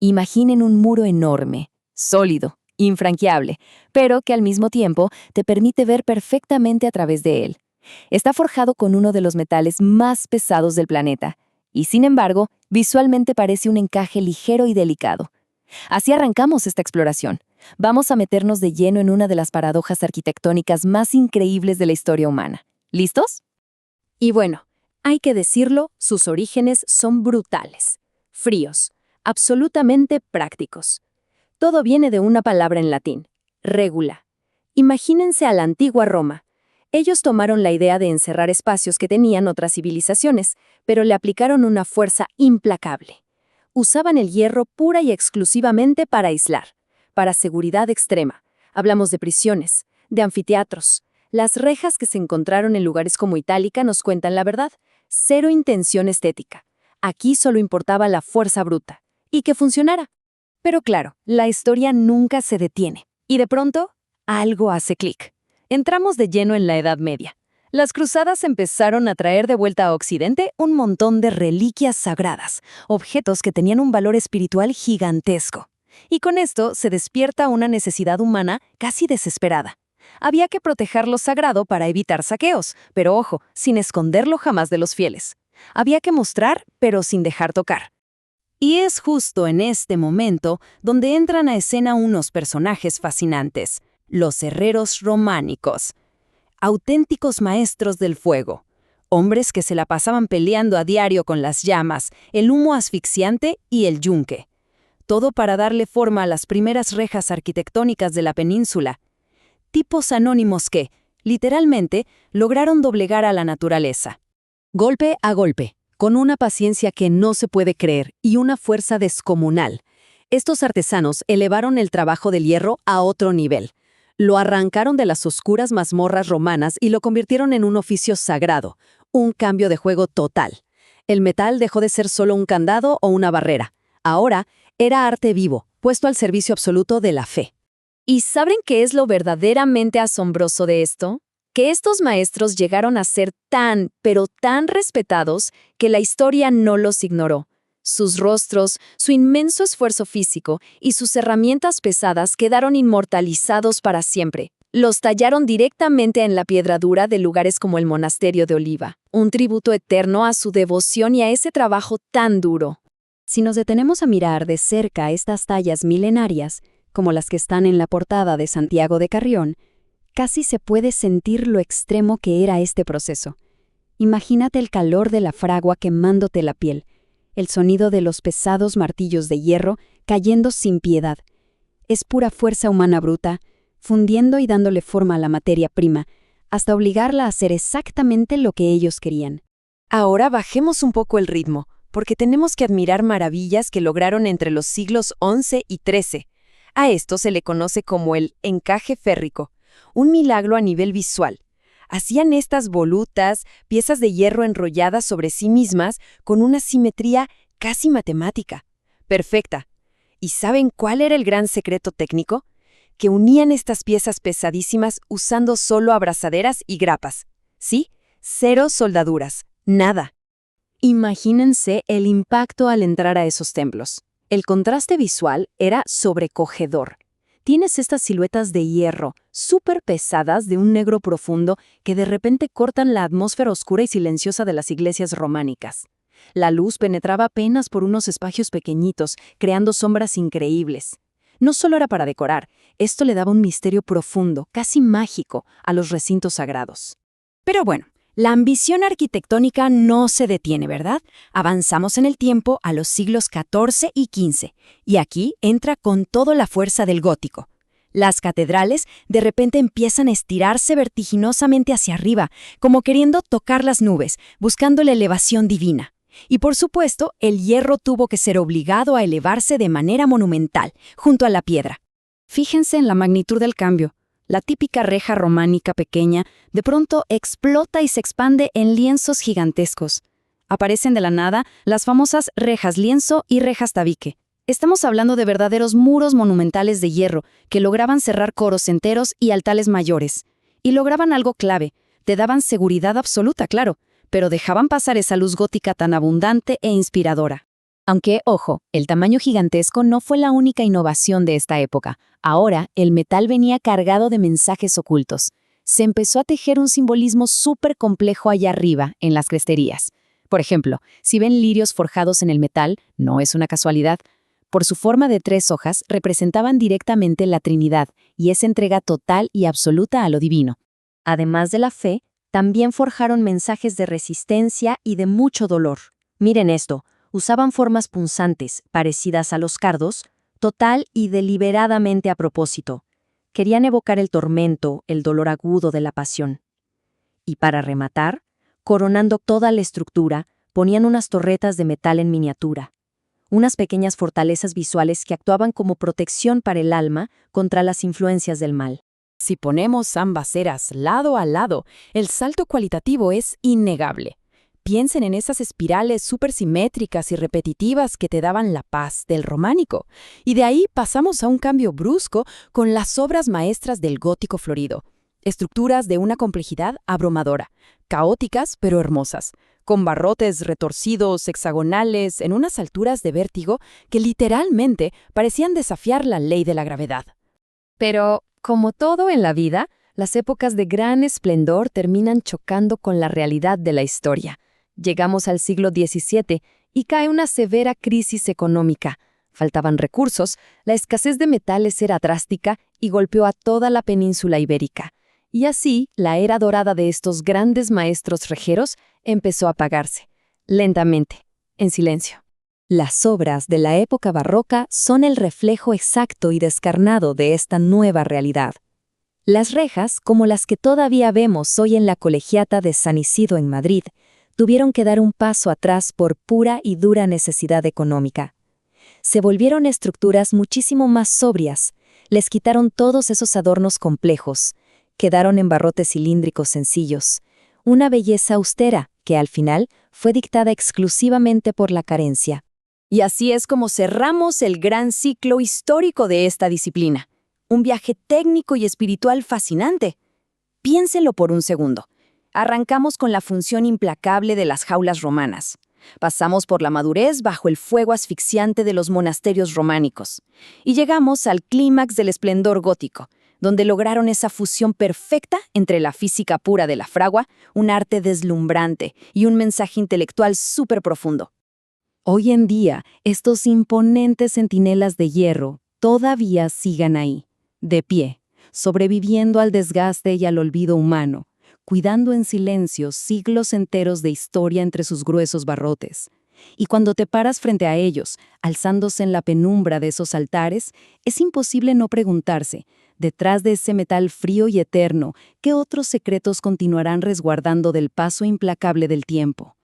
Imaginen un muro enorme, sólido, infranqueable, pero que al mismo tiempo te permite ver perfectamente a través de él. Está forjado con uno de los metales más pesados del planeta, y sin embargo, visualmente parece un encaje ligero y delicado. Así arrancamos esta exploración. Vamos a meternos de lleno en una de las paradojas arquitectónicas más increíbles de la historia humana. ¿Listos? Y bueno, hay que decirlo, sus orígenes son brutales, fríos, absolutamente prácticos. Todo viene de una palabra en latín, regula. Imagínense a la antigua Roma. Ellos tomaron la idea de encerrar espacios que tenían otras civilizaciones, pero le aplicaron una fuerza implacable. Usaban el hierro pura y exclusivamente para aislar, para seguridad extrema. Hablamos de prisiones, de anfiteatros. Las rejas que se encontraron en lugares como Itálica nos cuentan la verdad. Cero intención estética. Aquí solo importaba la fuerza bruta. Y que funcionara. Pero claro, la historia nunca se detiene. Y de pronto, algo hace clic. Entramos de lleno en la Edad Media. Las cruzadas empezaron a traer de vuelta a Occidente un montón de reliquias sagradas, objetos que tenían un valor espiritual gigantesco. Y con esto se despierta una necesidad humana casi desesperada. Había que proteger lo sagrado para evitar saqueos, pero ojo, sin esconderlo jamás de los fieles. Había que mostrar, pero sin dejar tocar. Y es justo en este momento donde entran a escena unos personajes fascinantes, los herreros románicos. Auténticos maestros del fuego. Hombres que se la pasaban peleando a diario con las llamas, el humo asfixiante y el yunque. Todo para darle forma a las primeras rejas arquitectónicas de la península. Tipos anónimos que, literalmente, lograron doblegar a la naturaleza. Golpe a golpe, con una paciencia que no se puede creer y una fuerza descomunal. Estos artesanos elevaron el trabajo del hierro a otro nivel. Lo arrancaron de las oscuras mazmorras romanas y lo convirtieron en un oficio sagrado, un cambio de juego total. El metal dejó de ser solo un candado o una barrera. Ahora era arte vivo, puesto al servicio absoluto de la fe. ¿Y saben qué es lo verdaderamente asombroso de esto? Que estos maestros llegaron a ser tan, pero tan respetados que la historia no los ignoró. Sus rostros, su inmenso esfuerzo físico y sus herramientas pesadas quedaron inmortalizados para siempre. Los tallaron directamente en la piedra dura de lugares como el Monasterio de Oliva, un tributo eterno a su devoción y a ese trabajo tan duro. Si nos detenemos a mirar de cerca estas tallas milenarias, como las que están en la portada de Santiago de Carrión, casi se puede sentir lo extremo que era este proceso. Imagínate el calor de la fragua quemándote la piel, el sonido de los pesados martillos de hierro cayendo sin piedad. Es pura fuerza humana bruta, fundiendo y dándole forma a la materia prima, hasta obligarla a hacer exactamente lo que ellos querían. Ahora bajemos un poco el ritmo, porque tenemos que admirar maravillas que lograron entre los siglos XI y XIII. A esto se le conoce como el encaje férrico, un milagro a nivel visual. Hacían estas volutas, piezas de hierro enrolladas sobre sí mismas, con una simetría casi matemática. Perfecta. ¿Y saben cuál era el gran secreto técnico? Que unían estas piezas pesadísimas usando solo abrazaderas y grapas. ¿Sí? Cero soldaduras. Nada. Imagínense el impacto al entrar a esos templos. El contraste visual era sobrecogedor. Tienes estas siluetas de hierro, súper pesadas de un negro profundo que de repente cortan la atmósfera oscura y silenciosa de las iglesias románicas. La luz penetraba apenas por unos espacios pequeñitos, creando sombras increíbles. No solo era para decorar, esto le daba un misterio profundo, casi mágico, a los recintos sagrados. Pero bueno, la ambición arquitectónica no se detiene, ¿verdad? Avanzamos en el tiempo a los siglos XIV y XV, y aquí entra con toda la fuerza del gótico. Las catedrales de repente empiezan a estirarse vertiginosamente hacia arriba, como queriendo tocar las nubes, buscando la elevación divina. Y por supuesto, el hierro tuvo que ser obligado a elevarse de manera monumental, junto a la piedra. Fíjense en la magnitud del cambio. La típica reja románica pequeña de pronto explota y se expande en lienzos gigantescos. Aparecen de la nada las famosas rejas lienzo y rejas tabique. Estamos hablando de verdaderos muros monumentales de hierro que lograban cerrar coros enteros y altares mayores. Y lograban algo clave, te daban seguridad absoluta, claro, pero dejaban pasar esa luz gótica tan abundante e inspiradora. Aunque, ojo, el tamaño gigantesco no fue la única innovación de esta época. Ahora, el metal venía cargado de mensajes ocultos. Se empezó a tejer un simbolismo súper complejo allá arriba, en las cresterías. Por ejemplo, si ven lirios forjados en el metal, no es una casualidad. Por su forma de 3 hojas, representaban directamente la Trinidad y esa entrega total y absoluta a lo divino. Además de la fe, también forjaron mensajes de resistencia y de mucho dolor. Miren esto, usaban formas punzantes, parecidas a los cardos, total y deliberadamente a propósito. Querían evocar el tormento, el dolor agudo de la pasión. Y para rematar, coronando toda la estructura, ponían unas torretas de metal en miniatura, unas pequeñas fortalezas visuales que actuaban como protección para el alma contra las influencias del mal. Si ponemos ambas eras lado a lado, el salto cualitativo es innegable. Piensen en esas espirales supersimétricas y repetitivas que te daban la paz del románico. Y de ahí pasamos a un cambio brusco con las obras maestras del gótico florido. Estructuras de una complejidad abrumadora, caóticas pero hermosas, con barrotes retorcidos, hexagonales, en unas alturas de vértigo que literalmente parecían desafiar la ley de la gravedad. Pero, como todo en la vida, las épocas de gran esplendor terminan chocando con la realidad de la historia. Llegamos al siglo XVII y cae una severa crisis económica. Faltaban recursos, la escasez de metales era drástica y golpeó a toda la península ibérica. Y así, la era dorada de estos grandes maestros rejeros empezó a apagarse, lentamente, en silencio. Las obras de la época barroca son el reflejo exacto y descarnado de esta nueva realidad. Las rejas, como las que todavía vemos hoy en la Colegiata de San Isidro en Madrid, tuvieron que dar un paso atrás por pura y dura necesidad económica. Se volvieron estructuras muchísimo más sobrias, les quitaron todos esos adornos complejos, quedaron en barrotes cilíndricos sencillos, una belleza austera que al final fue dictada exclusivamente por la carencia. Y así es como cerramos el gran ciclo histórico de esta disciplina. Un viaje técnico y espiritual fascinante. Piénsenlo por un segundo. Arrancamos con la función implacable de las jaulas romanas. Pasamos por la madurez bajo el fuego asfixiante de los monasterios románicos. Y llegamos al clímax del esplendor gótico, donde lograron esa fusión perfecta entre la física pura de la fragua, un arte deslumbrante y un mensaje intelectual súper profundo. Hoy en día, estos imponentes centinelas de hierro todavía siguen ahí, de pie, sobreviviendo al desgaste y al olvido humano, cuidando en silencio siglos enteros de historia entre sus gruesos barrotes. Y cuando te paras frente a ellos, alzándose en la penumbra de esos altares, es imposible no preguntarse, detrás de ese metal frío y eterno, ¿qué otros secretos continuarán resguardando del paso implacable del tiempo?